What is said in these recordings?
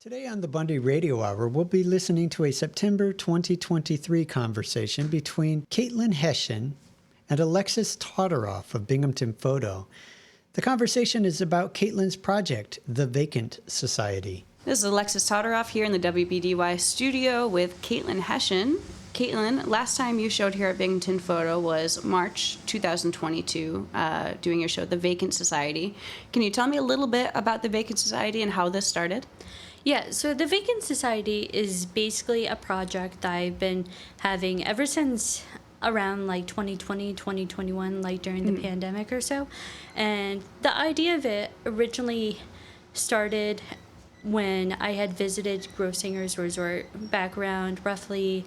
Today on the Bundy Radio Hour, we'll be listening to a September 2023 conversation between Caitlin Hession and Alexis Todoroff of Binghamton Photo. The conversation is about Caitlin's project, the Vacant Society. This is Alexis Todoroff here in the WBDY studio with Caitlin Hession. Caitlin, last time you showed here at Binghamton Photo was March 2022, doing your show, The Vacant Society. Can you tell me a little bit about The Vacant Society and how this started? Yeah, so the Vacant Society is basically a project that I've been having ever since around like 2020, 2021, like during the pandemic or so. And the idea of it originally started when I had visited Grossinger's Resort back around roughly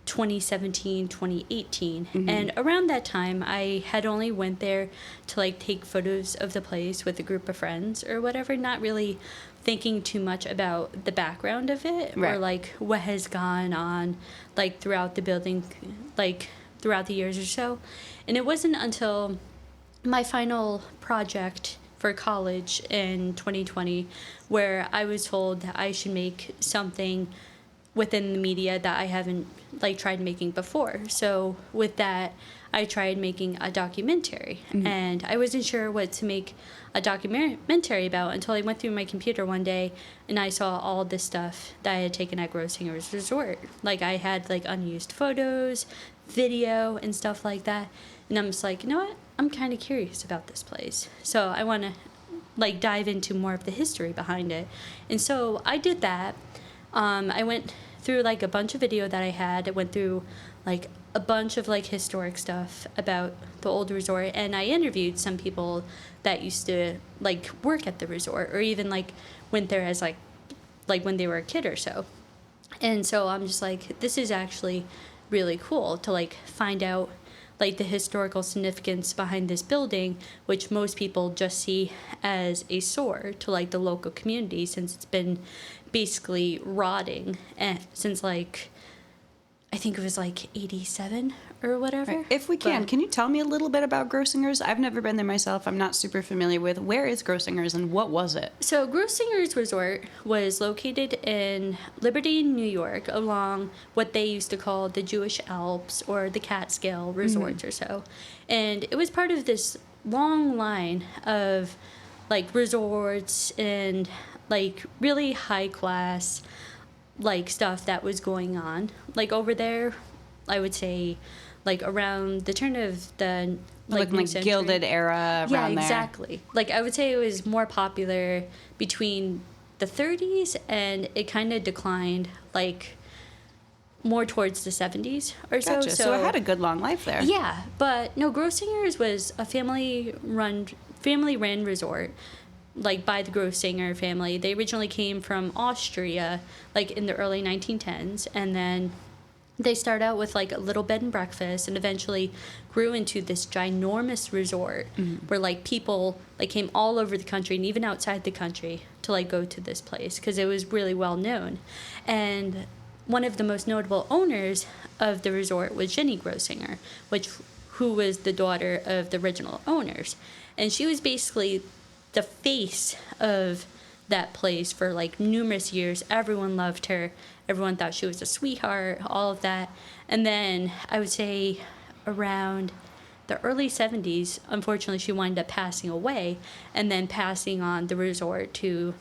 2017, 2018. And around that time, I had only went there to like take photos of the place with a group of friends or whatever, not really thinking too much about the background of it or like what has gone on like throughout the building, like throughout the years or so. And it wasn't until my final project for college in 2020 where I was told that I should make something within the media that I haven't like tried making before. So with that, I tried making a documentary, and I wasn't sure what to make a documentary about until I went through my computer one day and I saw all this stuff that I had taken at Grossinger's Resort. Like I had like unused photos, video, and stuff like that. And I'm just like, you know what? I'm kind of curious about this place. So I want to like dive into more of the history behind it. And so I did that. I went through like a bunch of video that I had. I went through like a bunch of like historic stuff about the old resort, and I interviewed some people that used to like work at the resort or even like went there as like when they were a kid or so. And so I'm just like, this is actually really cool to like find out like the historical significance behind this building, which most people just see as a sore to like the local community since it's been basically rotting since like I think it was like 87 or whatever. Right. If we can you tell me a little bit about Grossinger's? I've never been there myself. I'm not super familiar with. Where is Grossinger's and what was it? So Grossinger's Resort was located in Liberty, New York, along what they used to call the Jewish Alps or the Catskill resorts or so. And it was part of this long line of like resorts and like really high class like stuff that was going on like over there. I would say like around the turn of the like Gilded era around there. Yeah, exactly. Like I would say it was more popular between the 30s and it kind of declined like more towards the 70s or so. Gotcha. So it had a good long life there. Yeah, but no, Grossinger's was a family-run resort like by the Grossinger family. They originally came from Austria, like in the early 1910s, and then they started out with like a little bed and breakfast and eventually grew into this ginormous resort where like people like came all over the country and even outside the country to like go to this place because it was really well known. And one of the most notable owners of the resort was Jenny Grossinger, who was the daughter of the original owners. And she was basically the face of that place for like numerous years. Everyone loved her. Everyone thought she was a sweetheart, all of that. And then I would say around the early 70s, unfortunately, she wound up passing away and then passing on the resort to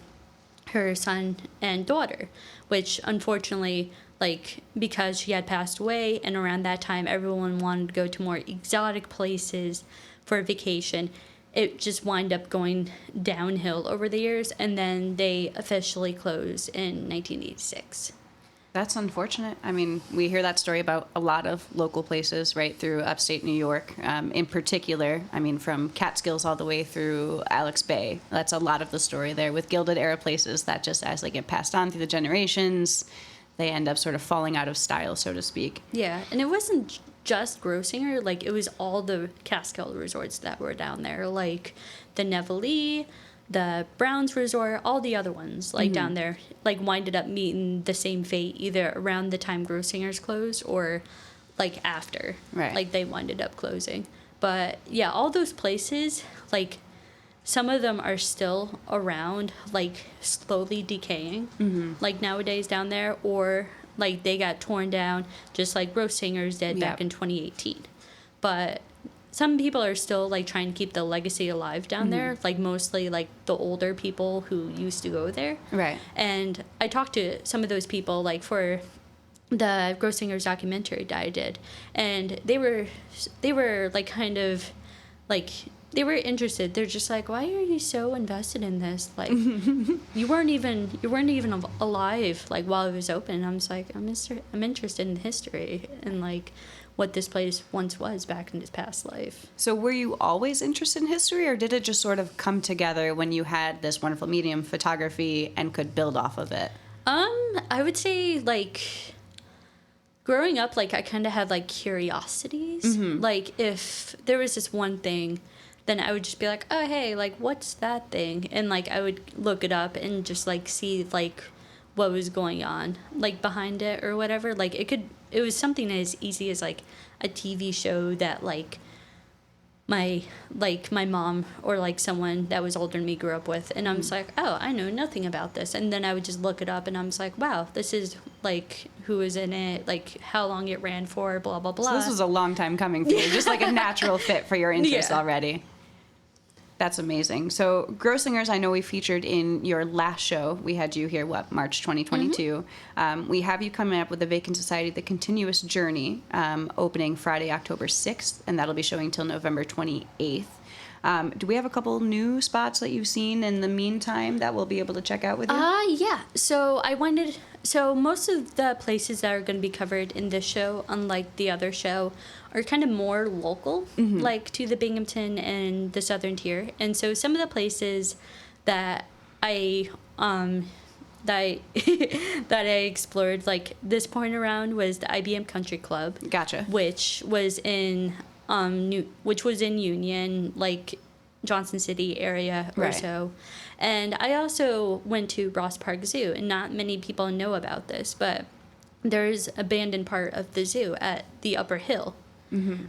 her son and daughter, which unfortunately, like, because she had passed away and around that time everyone wanted to go to more exotic places for a vacation, it just wound up going downhill over the years, and then they officially closed in 1986. That's unfortunate. I mean, we hear that story about a lot of local places right through upstate New York. In particular, I mean, from Catskills all the way through Alex Bay. That's a lot of the story there with Gilded Era places that just as they get passed on through the generations, they end up sort of falling out of style, so to speak. Yeah, and it wasn't just Grossinger. Like, it was all the Catskill resorts that were down there, like the Nevele, the Browns Resort, all the other ones, like, down there, like, winded up meeting the same fate either around the time Grossinger's closed or, like, after. Right. Like, they winded up closing. But, yeah, all those places, like, some of them are still around, like slowly decaying, like nowadays down there, or like they got torn down, just like Singer's did back in 2018. But some people are still like trying to keep the legacy alive down there, like mostly like the older people who used to go there. Right. And I talked to some of those people, like for the Singer's documentary that I did, and they were like kind of like, they were interested. They're just like, why are you so invested in this? Like, you weren't even alive like while it was open. And I'm just like, I'm interested in history and like what this place once was back in its past life. So were you always interested in history, or did it just sort of come together when you had this wonderful medium, photography, and could build off of it? I would say like growing up, like I kind of had like curiosities. Like if there was this one thing, then I would just be like, oh, hey, like, what's that thing? And, like, I would look it up and just, like, see, like, what was going on, like, behind it or whatever. Like, it was something as easy as, like, a TV show that, like, my mom or, like, someone that was older than me grew up with. And I'm just like, oh, I know nothing about this. And then I would just look it up, and I'm just like, wow, this is, like, who was in it, like, how long it ran for, blah, blah, blah. So this was a long time coming for you, just, like, a natural fit for your interest already. That's amazing. So Grossingers, I know we featured in your last show. We had you here, March 2022. We have you coming up with the Vacant Society, The Continuous Journey, opening Friday, October 6th, and that'll be showing till November 28th. Do we have a couple new spots that you've seen in the meantime that we'll be able to check out with you? Yeah. So most of the places that are going to be covered in this show, unlike the other show, are kind of more local, like to the Binghamton and the Southern Tier. And so some of the places that I that I explored like this point around was the IBM Country Club. Gotcha. Which was in Union, like Johnson City area or so. And I also went to Ross Park Zoo, and not many people know about this, but there's abandoned part of the zoo at the upper hill,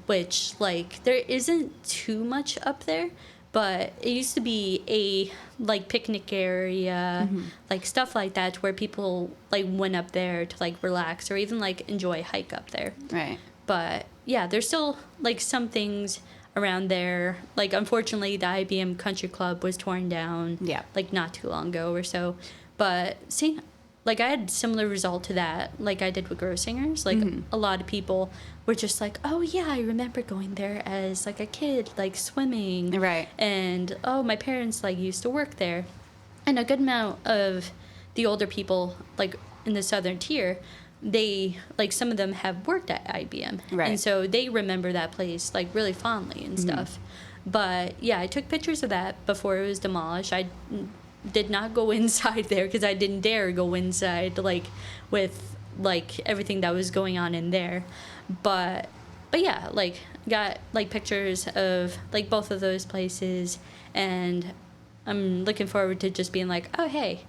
which like there isn't too much up there, but it used to be a like picnic area, like stuff like that, where people like went up there to like relax or even like enjoy a hike up there. Right. But yeah, there's still like some things around there. Like unfortunately the IBM Country Club was torn down like not too long ago or so. But see, like I had similar result to that like I did with Grossingers. Like a lot of people were just like, oh yeah, I remember going there as like a kid, like swimming. Right. And oh, my parents like used to work there. And a good amount of the older people like in the Southern Tier, they like some of them have worked at IBM, and so they remember that place like really fondly and stuff. But yeah, I took pictures of that before it was demolished. I did not go inside there because I didn't dare go inside like with like everything that was going on in there. But yeah, like got like pictures of like both of those places, and I'm looking forward to just being like, oh hey,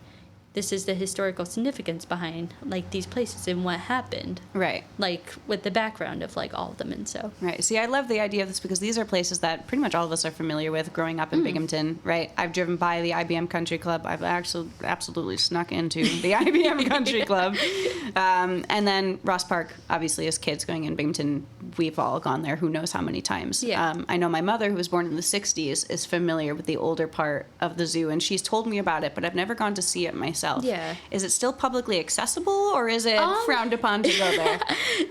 this is the historical significance behind like these places and what happened. Right. Like with the background of like all of them and so. Right. See, I love the idea of this because these are places that pretty much all of us are familiar with growing up in Binghamton, right? I've driven by the IBM Country Club. I've actually absolutely snuck into the IBM Country Club. And then Ross Park, obviously as kids going in Binghamton, we've all gone there who knows how many times. Yeah. I know my mother, who was born in the 60s, is familiar with the older part of the zoo, and she's told me about it, but I've never gone to see it myself. Yeah. Is it still publicly accessible, or is it frowned upon to go there?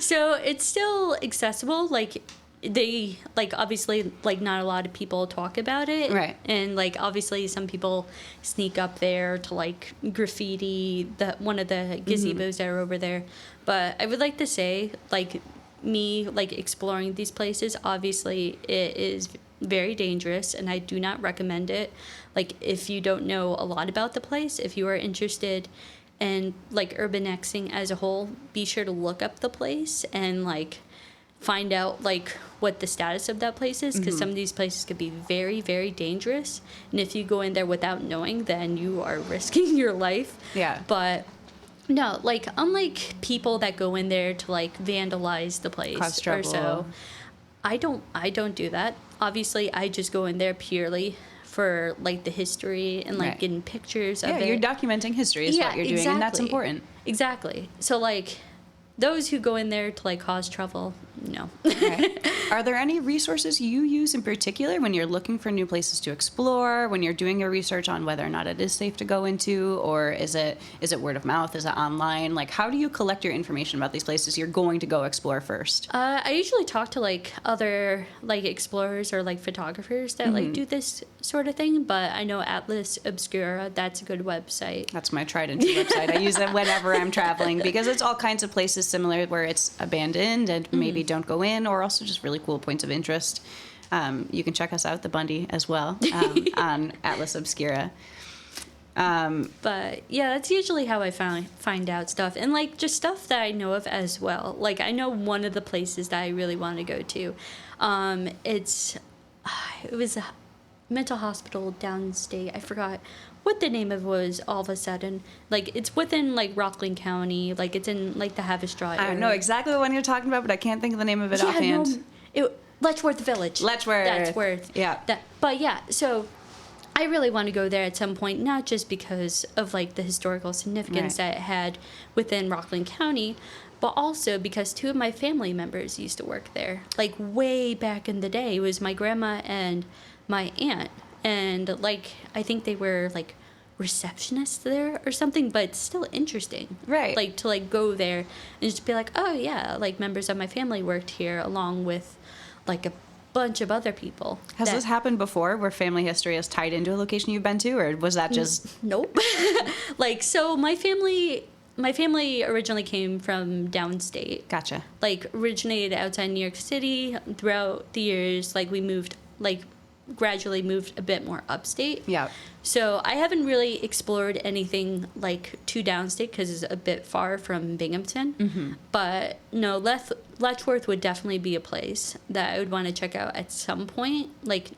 So it's still accessible. Like they like obviously like not a lot of people talk about it. Right. And like obviously some people sneak up there to like graffiti one of the gazebos that are over there. But I would like to say like me like exploring these places, obviously it is very dangerous and I do not recommend it. Like if you don't know a lot about the place, if you are interested in like urbanexing as a whole, be sure to look up the place and like find out like what the status of that place is, because some of these places could be very, very dangerous, and if you go in there without knowing, then you are risking your life. Yeah. But no, like unlike people that go in there to like vandalize the place Cause trouble. or so, I don't do that. Obviously, I just go in there purely for like the history and like Right. getting pictures of Yeah, it. you're documenting history is what you're doing, and that's important. Exactly. So like those who go in there to like cause trouble, no. Right. Are there any resources you use in particular when you're looking for new places to explore, when you're doing your research on whether or not it is safe to go into, or is it word of mouth? Is it online? Like, how do you collect your information about these places you're going to go explore first? I usually talk to like other like explorers or like photographers that like do this sort of thing, but I know Atlas Obscura, that's a good website. That's my tried and true website. I use it whenever I'm traveling because it's all kinds of places similar where it's abandoned and maybe don't go in, or also just really cool points of interest. You can check us out, the Bundy, as well, on Atlas Obscura. But yeah, that's usually how I find out stuff, and like just stuff that I know of as well. Like I know one of the places that I really want to go to. It was a mental hospital downstate. I forgot what the name of it was all of a sudden. Like it's within like Rockland County. Like it's in like the Haverstraw area. I know exactly the one you're talking about, but I can't think of the name of it offhand. Letchworth Village. Letchworth. Yeah. But yeah, so I really want to go there at some point, not just because of like the historical significance that it had within Rockland County, but also because two of my family members used to work there. Like way back in the day, it was my grandma and my aunt, and like I think they were like receptionists there or something, but it's still interesting, right? Like to like go there and just be like, oh yeah, like members of my family worked here along with like a bunch of other people. Has this happened before where family history is tied into a location you've been to, or was that just nope? Like so my family originally came from downstate. Gotcha. Like originated outside New York City. Throughout the years, like we moved, like gradually moved a bit more upstate. Yeah. So I haven't really explored anything like too downstate because it's a bit far from Binghamton. Mm-hmm. But no, Letchworth would definitely be a place that I would want to check out at some point. Like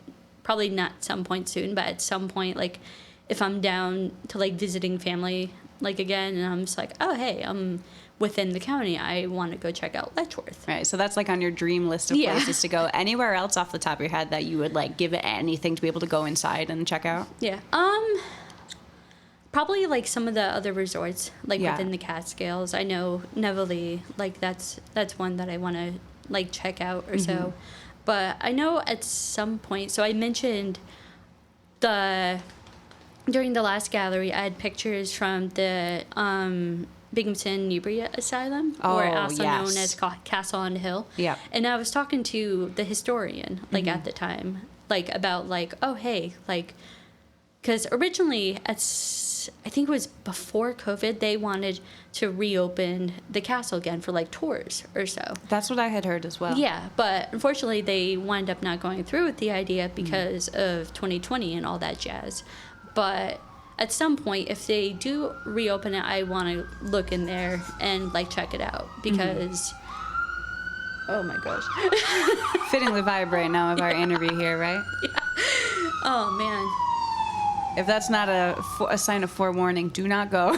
probably not some point soon, but at some point, like if I'm down to like visiting family like again, and I'm just like, oh hey, I'm within the county, I want to go check out Letchworth. Right, so that's like on your dream list of places to go. Anywhere else off the top of your head that you would like give it anything to be able to go inside and check out? Yeah. Probably like some of the other resorts, like within the Catskills. I know Nevele, like that's one that I want to like check out or so. But I know at some point, so I mentioned during the last gallery, I had pictures from the Binghamton Inebriate Asylum, or also known as Castle on the Hill. Yeah. And I was talking to the historian, like at the time, like about like, oh hey, like, because originally I think it was before COVID, they wanted to reopen the castle again for like tours or so. That's what I had heard as well. Yeah, but unfortunately they wound up not going through with the idea because of 2020 and all that jazz. But at some point, if they do reopen it, I want to look in there and like check it out because, oh my gosh. Fitting the vibe right now of our interview here, right? Yeah. Oh man. If that's not a sign of forewarning, do not go.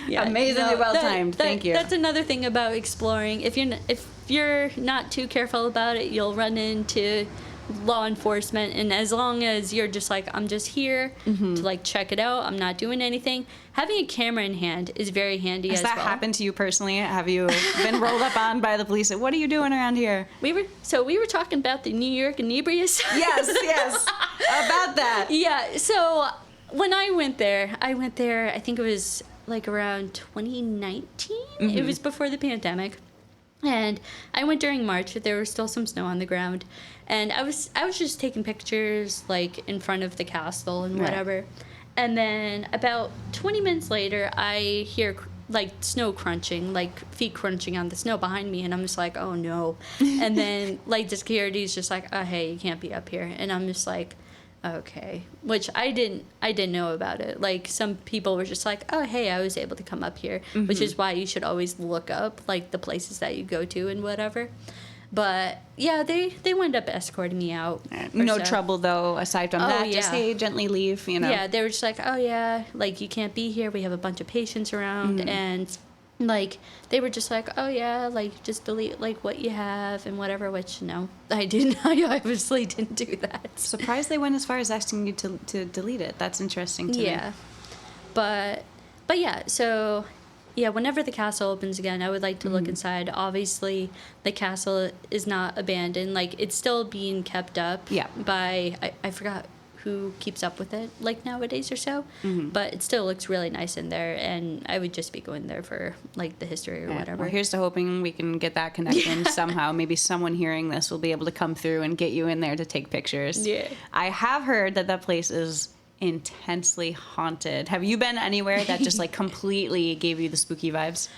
Yeah, amazingly well timed. Thank you. That's another thing about exploring. If you're not too careful about it, you'll run into law enforcement, and as long as you're just like, I'm just here to like check it out, I'm not doing anything, having a camera in hand is very handy. Has that happened to you personally? Have you been rolled up on by the police? What are you doing around here? We were talking about the New York Inebriate. Yes about that. Yeah, so when I went there, I think it was like around 2019. It was before the pandemic. And I went during March. There was still some snow on the ground, and I was just taking pictures like in front of the castle and whatever. Right. And then about 20 minutes later, I hear like snow crunching, like feet crunching on the snow behind me, and I'm just like, oh no. And then like the security's just like, oh hey, you can't be up here, and I'm just like, okay, which I didn't know about it. Like some people were just like, oh hey, I was able to come up here, which is why you should always look up like the places that you go to and whatever. But yeah, they wound up escorting me out. No trouble though, aside from that. Just hey, gently leave, you know. Yeah, they were just like, oh yeah, like you can't be here. We have a bunch of patients around, and like they were just like, oh yeah, like just delete like what you have and whatever, which no, I didn't. I obviously didn't do that. Surprised they went as far as asking you to delete it. That's interesting to me. Yeah, but yeah, so yeah, whenever the castle opens again, I would like to look inside. Obviously, the castle is not abandoned, like it's still being kept up. Yeah. By I forgot who keeps up with it like nowadays or so, but it still looks really nice in there, and I would just be going there for like the history or whatever. Well, here's to hoping we can get that connection somehow. Maybe someone hearing this will be able to come through and get you in there to take pictures. Yeah. I have heard that place is intensely haunted. Have you been anywhere that just like completely gave you the spooky vibes?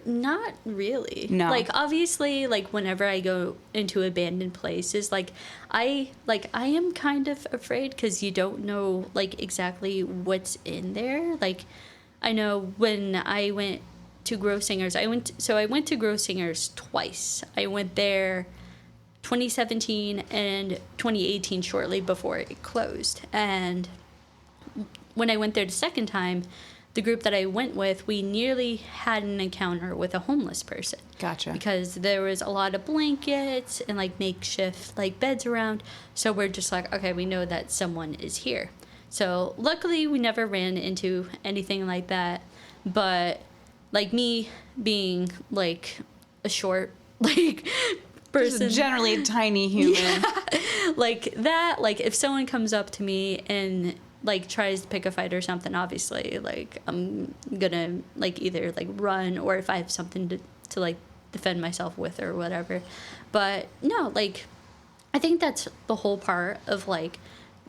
Not really. No. Like obviously, like whenever I go into abandoned places, like I am kind of afraid because you don't know like exactly what's in there. Like I know when I went to Grossinger's, I went to Grossinger's twice. I went there 2017 and 2018 shortly before it closed. And when I went there the second time, the group that I went with, we nearly had an encounter with a homeless person. Gotcha. Because there was a lot of blankets and like makeshift like beds around. So we're just like, okay, we know that someone is here. So luckily we never ran into anything like that. But like me being like a short like person, Just generally a tiny human. like that, like if someone comes up to me and like tries to pick a fight or something, obviously like I'm gonna like either like run, or if I have something to like defend myself with or whatever. But no, like I think that's the whole part of like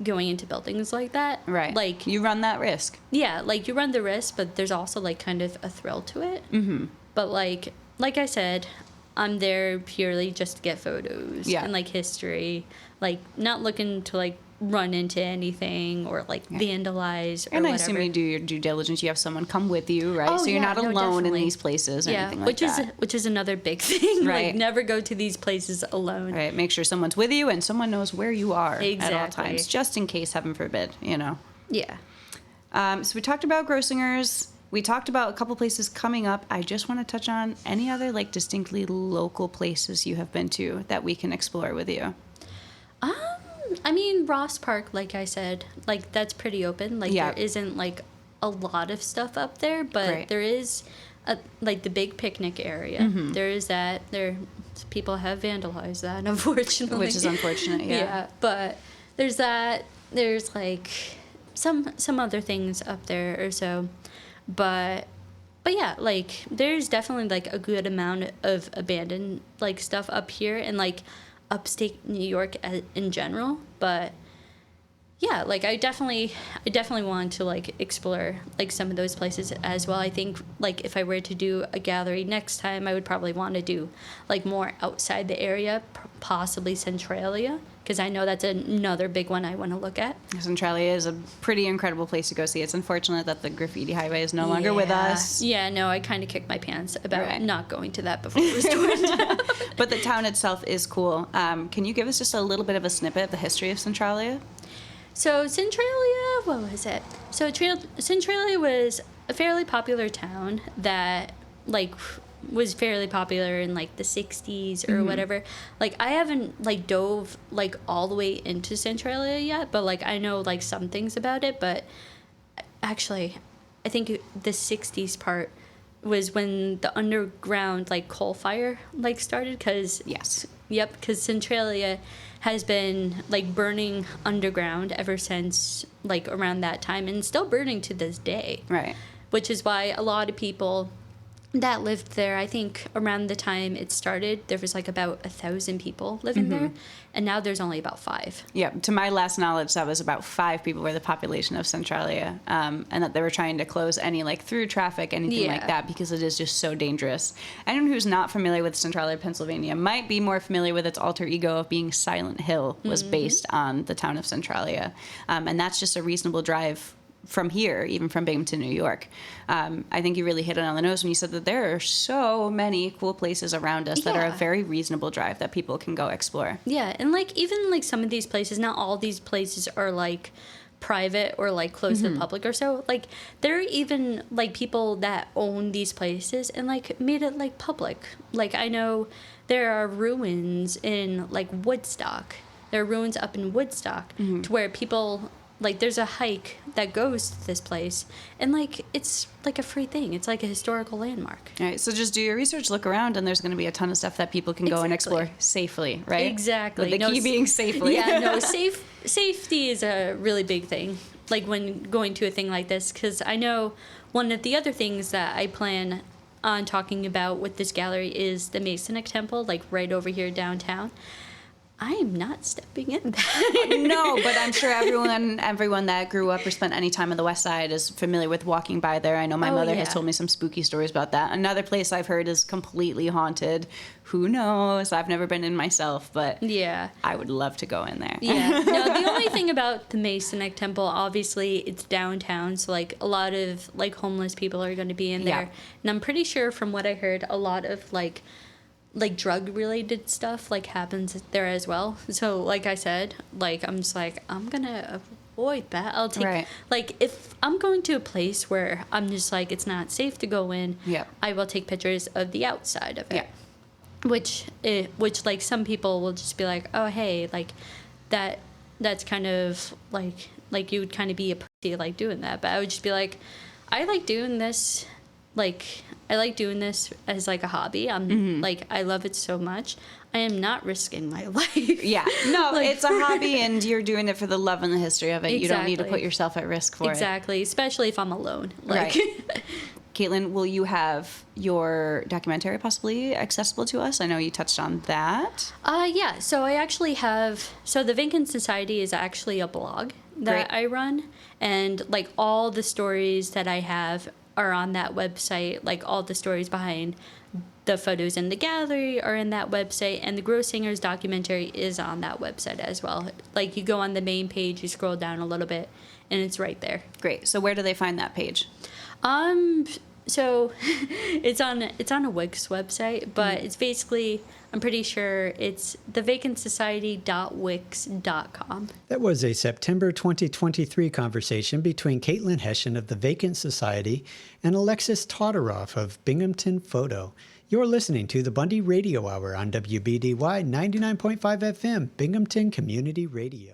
going into buildings like that. Right. Like you run that risk. yeah, like you run the risk, but there's also like kind of a thrill to it. Mm-hmm. But like I said, I'm there purely just to get photos and like history, like not looking to like run into anything or like vandalize or And I whatever. assume you do your due diligence. You have someone come with you, right? Oh, so you're yeah, not no, alone in definitely. these places or anything like that. Which is another big thing. Right. Like never go to these places alone. Right. Make sure someone's with you and someone knows where you are at all Exactly. times, just in case, heaven forbid, you know. Yeah. So we talked about Grossinger's. We talked about a couple places coming up. I just want to touch on any other like distinctly local places you have been to that we can explore with you. I mean, Ross Park, like I said, like that's pretty open. Like Yeah. there isn't like a lot of stuff up there, but Right. there is like the big picnic area. There is that. There, people have vandalized that, unfortunately. Which is unfortunate, yeah. Yeah, but there's that. There's like some other things up there or so, but yeah, like there's definitely like a good amount of abandoned like stuff up here and like upstate New York in general. But yeah, like I definitely want to like explore like some of those places as well. I think like if I were to do a gallery next time, I would probably want to do like more outside the area, possibly Centralia, because I know that's another big one I want to look at. Centralia is a pretty incredible place to go see. It's unfortunate that the graffiti highway is no longer with us. Yeah, no, I kind of kicked my pants about Right. not going to that before it was torn down. But the town itself is cool. Can you give us just a little bit of a snippet of the history of Centralia? So Centralia, what was it? So Centralia was a fairly popular town that like was fairly popular in like the 60s or whatever. Like I haven't like dove like all the way into Centralia yet, but like I know like some things about it. But actually, I think the 60s part was when the underground like coal fire like started, because Yes. Yep, because Centralia has been like burning underground ever since like around that time, and still burning to this day. Right. Which is why a lot of people that lived there, I think around the time it started, there was like about 1,000 people living there, and now there's only about 5. Yeah, to my last knowledge, that was about 5 people were the population of Centralia, and that they were trying to close any like through traffic, anything like Yeah. that, because it is just so dangerous. Anyone who's not familiar with Centralia, Pennsylvania, might be more familiar with its alter ego of being Silent Hill was based on the town of Centralia, and that's just a reasonable drive from here, even from Binghamton, New York. I think you really hit it on the nose when you said that there are so many cool places around us that are a Yeah. very reasonable drive that people can go explore. Yeah, and like even like some of these places, not all these places are like private or like closed to the public or so. Like there are even like people that own these places and like made it like public. Like I know there are ruins in like Woodstock. There are ruins up in Woodstock to where people like there's a hike that goes to this place and like it's like a free thing. It's like a historical landmark. All right, so just do your research, look around, and there's going to be a ton of stuff that people can go and explore safely, right? Exactly. With the key being safely. Yeah, no, safety is a really big thing, like when going to a thing like this, because I know one of the other things that I plan on talking about with this gallery is the Masonic Temple, like right over here downtown. I am not stepping in that. No, but I'm sure everyone that grew up or spent any time on the West Side is familiar with walking by there. I know my mother has told me some spooky stories about that. Another place I've heard is completely haunted. Who knows? I've never been in myself, but Yeah. I would love to go in there. Yeah. No, the only thing about the Masonic Temple, obviously, it's downtown, so like a lot of like homeless people are going to be in there. Yeah. And I'm pretty sure from what I heard, a lot of like drug related stuff like happens there as well. So like I said, like I'm just like I'm gonna avoid that. I'll take like if I'm going to a place where I'm just like it's not safe to go in, I will take pictures of the outside of it. Which like some people will just be like, oh hey, like that's kind of like you would kind of be a pussy like doing that. But I would just be like, I like doing this. Like, I like doing this as, like, a hobby. I'm, like, I love it so much. I am not risking my life. Yeah. No, like, it's a hobby, and you're doing it for the love and the history of it. Exactly. You don't need to put yourself at risk for it. Exactly, especially if I'm alone. Like. Right. Caitlin, will you have your documentary possibly accessible to us? I know you touched on that. Yeah, so I actually have... So the Vacant Society is actually a blog that I run, and, like, all the stories that I have are on that website. Like all the stories behind the photos in the gallery are in that website, and the Gross Singers documentary is on that website as well. Like you go on the main page, you scroll down a little bit, and it's right there. Great. So where do they find that page? So it's on a Wix website, but it's basically, I'm pretty sure it's thevacantsociety.wix.com. That was a September 2023 conversation between Caitlin Hession of the Vacant Society and Alexis Todoroff of Binghamton Photo. You're listening to the Bundy Radio Hour on WBDY 99.5 FM, Binghamton Community Radio.